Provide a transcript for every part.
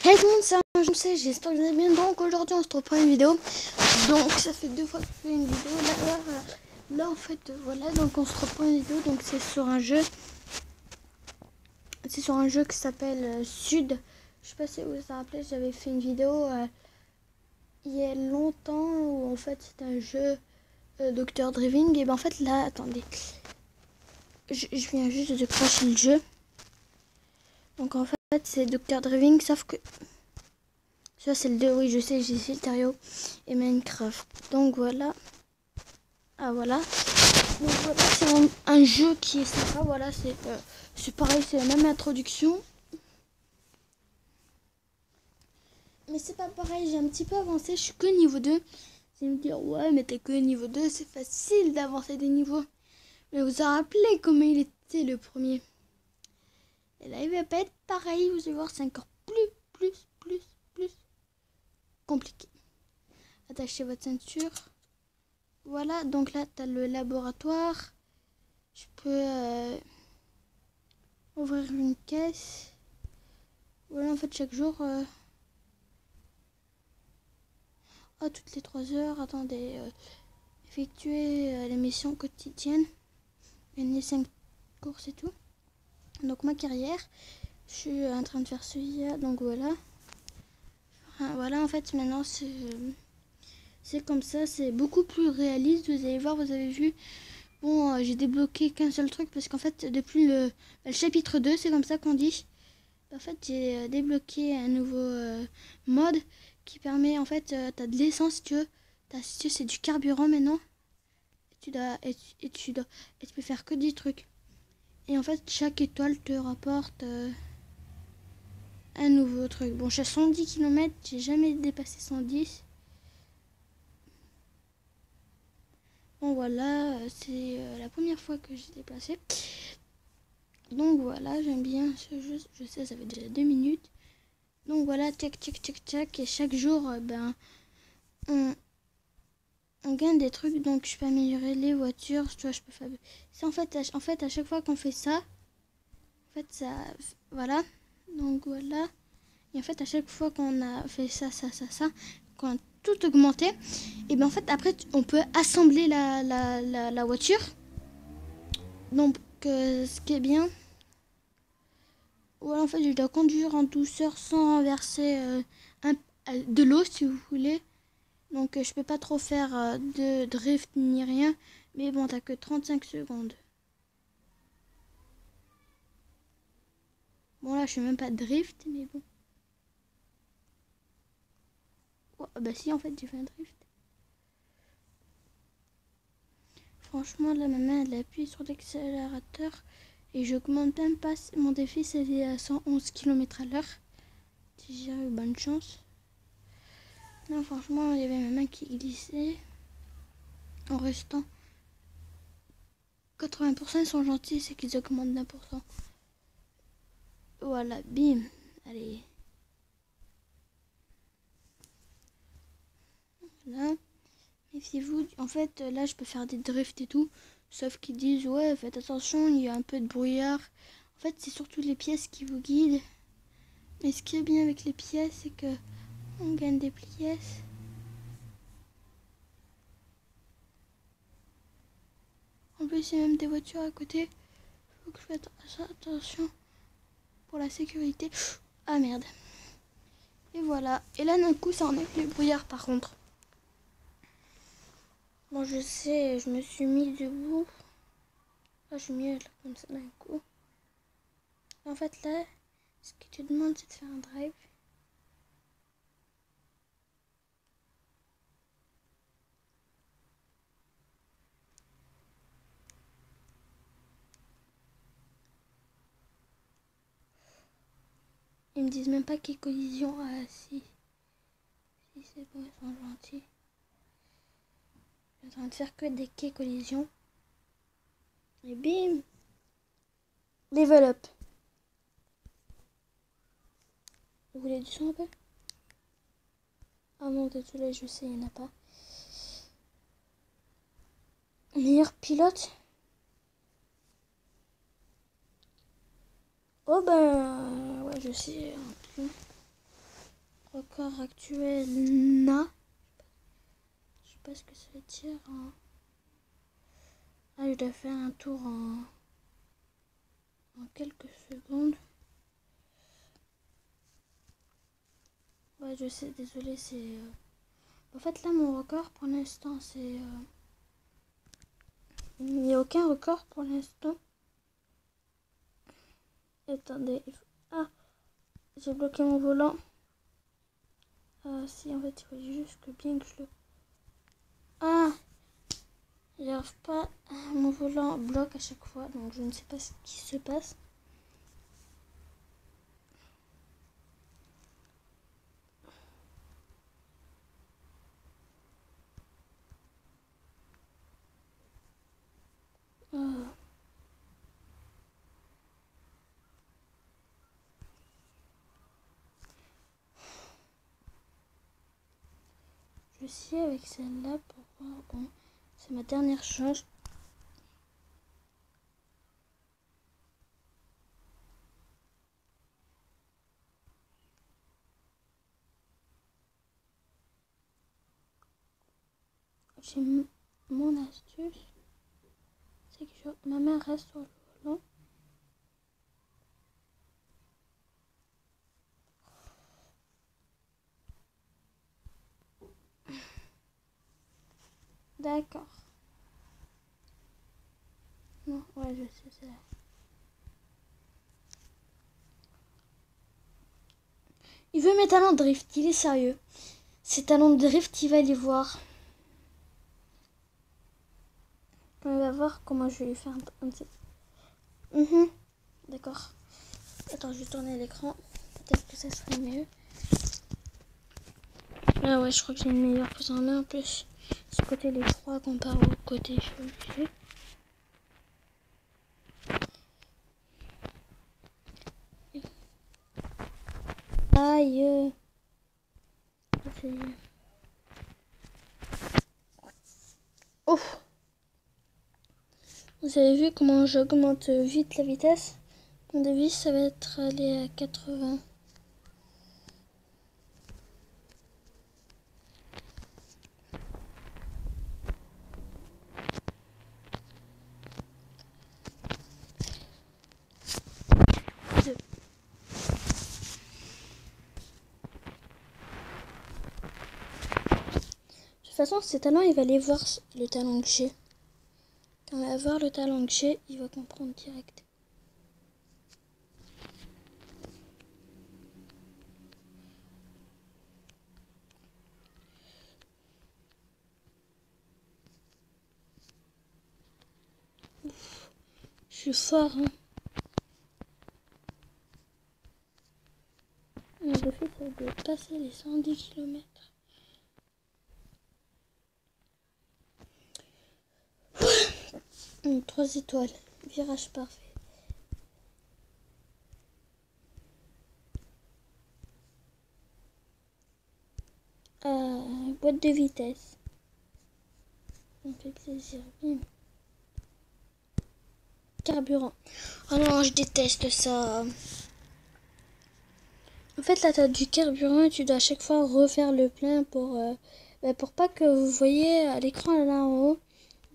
Hey tout le monde, c'est je sais, j'espère que vous allez bien. Donc aujourd'hui on se reprend une vidéo. Donc ça fait 2 fois que je fais une vidéo. Là en fait voilà, donc on se reprend une vidéo. Donc c'est sur un jeu. C'est sur un jeu qui s'appelle Sud. Je sais pas si vous vous rappelez, j'avais fait une vidéo il y a longtemps où en fait c'est un jeu Dr Driving. Et ben en fait là, attendez. Je viens juste de cracher le jeu. Donc en fait c'est Dr Driving sauf que ça c'est le 2, oui je sais, j'ai Siltario et Minecraft. Donc voilà. Ah voilà. Donc voilà, c'est un jeu qui est sympa. Voilà, c'est pareil, c'est la même introduction. Mais c'est pas pareil, j'ai un petit peu avancé, je suis que niveau 2. Vous allez me dire, ouais mais t'es que niveau 2, c'est facile d'avancer des niveaux. Mais vous vous rappelez comment il était le premier. Et là il va pas être pareil, vous allez voir, c'est encore plus compliqué. Attachez votre ceinture. Voilà, donc là t'as le laboratoire. Je peux ouvrir une caisse. Voilà, en fait chaque jour toutes les 3 heures, attendez, effectuer les missions quotidiennes, gagner 5 courses et tout. Donc ma carrière, je suis en train de faire celui-là, donc voilà. Voilà, en fait maintenant c'est comme ça, c'est beaucoup plus réaliste. Vous allez voir, vous avez vu. Bon, j'ai débloqué qu'un seul truc parce qu'en fait depuis le chapitre 2, c'est comme ça qu'on dit. En fait j'ai débloqué un nouveau mode qui permet, en fait t'as de l'essence si tu veux. C'est du carburant maintenant. Tu peux faire que 10 trucs. Et en fait chaque étoile te rapporte un nouveau truc. Bon, je suis à 110 km, j'ai jamais dépassé 110. Bon voilà, c'est la première fois que j'ai dépassé. Donc voilà, j'aime bien ce jeu. Je sais, ça fait déjà 2 minutes. Donc voilà, tchac. Et chaque jour, on gagne des trucs. Donc je peux améliorer les voitures. Tu vois, je peux faire. C'est en fait à chaque fois qu'on fait ça, en fait ça, voilà. Donc voilà. Et en fait à chaque fois qu'on a fait ça, qu'on a tout augmenté, et bien en fait après on peut assembler la voiture. Donc ce qui est bien. Voilà, en fait je dois conduire en douceur sans renverser de l'eau si vous voulez. Donc je peux pas trop faire de drift ni rien. Mais bon, t'as que 35 secondes. Bon là je fais même pas de drift, mais bon. Oh, bah si, en fait j'ai fait un drift. Franchement là ma main elle appuie sur l'accélérateur. Et j'augmente même pas. Mon défi c'est à 111 km/h. Si j'ai eu bonne chance. Non, franchement il y avait ma main qui glissait. En restant 80%, ils sont gentils, c'est qu'ils augmentent d'1%. Voilà, bim. Allez. Voilà. Méfiez-vous. En fait, là, je peux faire des drifts et tout. Sauf qu'ils disent, ouais, faites attention, il y a un peu de brouillard. En fait, c'est surtout les pièces qui vous guident. Mais ce qui est bien avec les pièces, c'est que on gagne des pièces. En plus, il y a même des voitures à côté. Faut que je fasse attention pour la sécurité. Ah merde. Et voilà. Et là, d'un coup, ça enlève le brouillard par contre. Bon, je sais, je me suis mis debout. Là, je suis mieux là, comme ça d'un coup. En fait, là, ce que tu demandes, c'est de faire un drive. Ils me disent même pas qu'il y a collision. Ah, si. Si, c'est bon, ils sont gentils. Je suis en train de faire que des quais collision. Et bim! Level up. Vous voulez du son un peu? Ah non, désolé, je sais, il n'y en a pas. Meilleur pilote? Oh ben... Ouais, je sais un peu. record actuel, na. Je sais pas ce que ça veut dire. Hein. Ah, je dois faire un tour en quelques secondes. Ouais, je sais, désolé, c'est... En fait, là, mon record, pour l'instant, c'est... Il n'y a aucun record pour l'instant. Attendez. Ah, j'ai bloqué mon volant. Si, en fait, il faut juste que bien que je le... Ah, j'y arrive pas. Mon volant bloque à chaque fois, donc je ne sais pas ce qui se passe. Je suis avec celle-là pour voir. Bon, c'est ma dernière chance. J'ai mon astuce. C'est que ma main reste sur le volant. D'accord. Non, ouais, je sais, c'est là. Il veut mes talents de drift, il est sérieux. Ses talents de drift, il va les voir. On va voir comment je vais lui faire un petit... D'accord. Attends, je vais tourner l'écran. Peut-être que ça serait mieux. Ah ouais, je crois que j'ai une meilleure prise en main en plus. Ce côté les froid comparé au côté chaud. Aïe. Ouf. Vous avez vu comment j'augmente vite la vitesse? Mon devis, ça va être aller à 80. De toute façon, ces talents, il va aller voir le talent que j'ai. Quand il va voir le talent que j'ai, il va comprendre direct. Ouf, je suis fort, hein. Mon défi, ça doit passer les 110 km. Mmh, 3 étoiles. Virage parfait. Boîte de vitesse. Ça me fait plaisir. Carburant. Oh non, je déteste ça. En fait, là, tu as du carburant et tu dois à chaque fois refaire le plein pour pas que vous voyez à l'écran là en haut.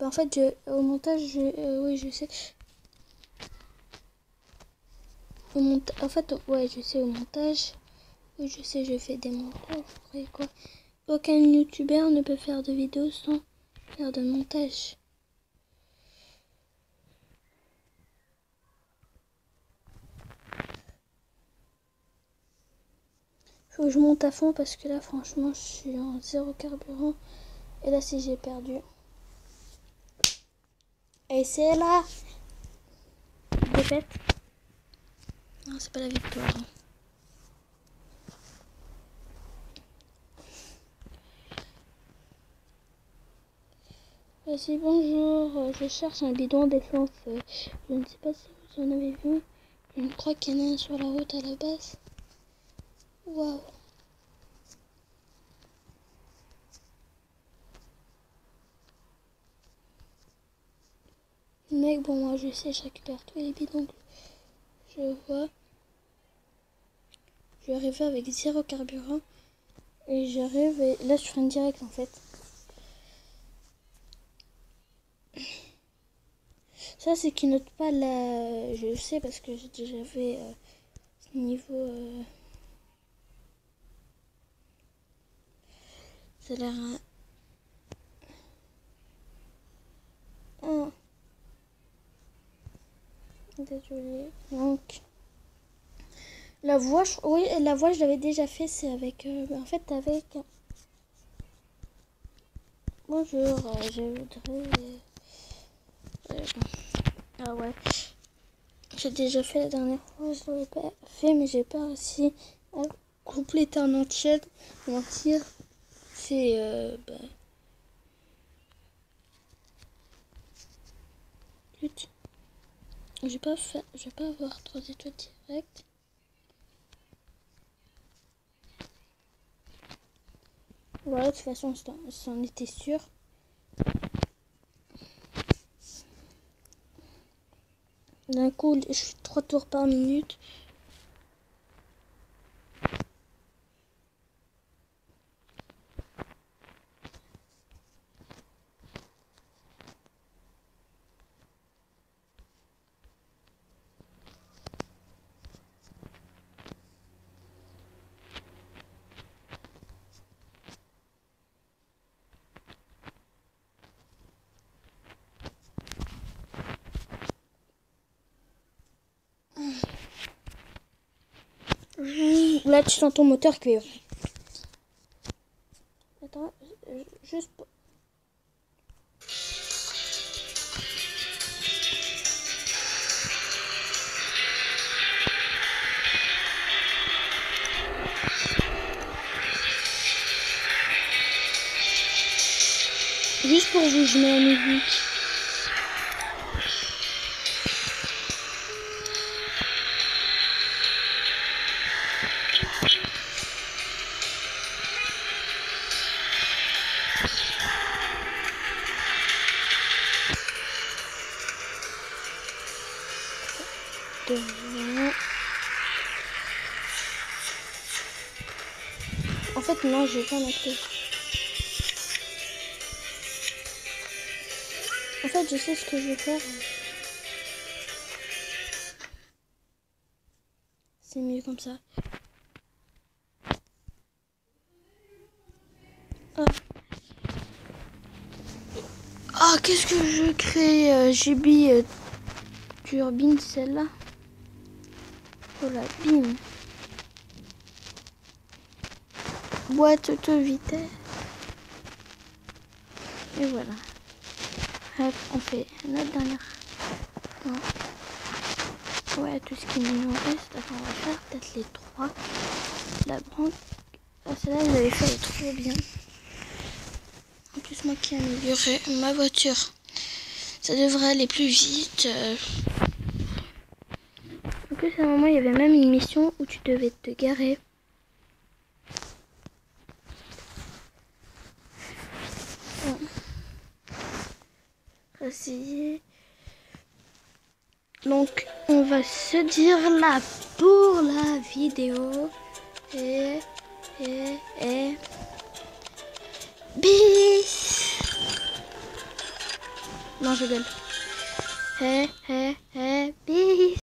En fait, au montage, oui, je sais. En fait, ouais, je sais au montage. Oui, je sais, je fais des montages. Après, quoi. Aucun youtubeur ne peut faire de vidéo sans faire de montage. Faut que je monte à fond parce que là, franchement, je suis en 0 carburant. Et là, si j'ai perdu. Et c'est là. Défaite. Non, c'est pas la victoire. Vas-y, bonjour. Je cherche un bidon d'essence. Je ne sais pas si vous en avez vu. Je crois qu'il y en a un sur la route à la base. Waouh. Mec, bon, moi je sais, je récupère tous les bidons que je vois. Je vais arriver avec 0 carburant. Et j'arrive et là je fais un direct en fait. Ça c'est qui note pas la... Je sais parce que j'ai déjà fait ce niveau... Ça a l'air... Oh. Désolée. Donc... La voix, oui, la voix je l'avais déjà fait, c'est avec... en fait avec... Bonjour, je voudrais... Ah ouais. J'ai déjà fait la dernière fois, je l'avais pas fait, mais j'ai pas réussi à compléter en entier. Mentir, c'est... Je vais pas avoir 3 étoiles directes. Voilà, de toute façon, c'en était sûr. D'un coup, je fais 3 tours par minute. Là, tu sens ton moteur qui est... Attends, juste... Juste pour vous, je mets la musique. En fait, non, je vais pas noter. En fait, je sais ce que je vais faire. C'est mieux comme ça. Ah, qu'est-ce que je crée GB turbine, celle-là. Oh la bim. Boîte auto vitesse. Et voilà. Hop, on fait notre dernière. Non. Ouais, tout ce qui nous reste. Attends, on va faire peut-être les 3. La branque. Ah, celle-là, je l'avais fait, elle est trop bien. En plus, moi qui ai amélioré ma voiture. Ça devrait aller plus vite. En plus, à un moment, il y avait même une mission où tu devais te garer. Bon. Essayer. Donc, on va se dire là pour la vidéo. Et bis. Non, je gueule. Bis.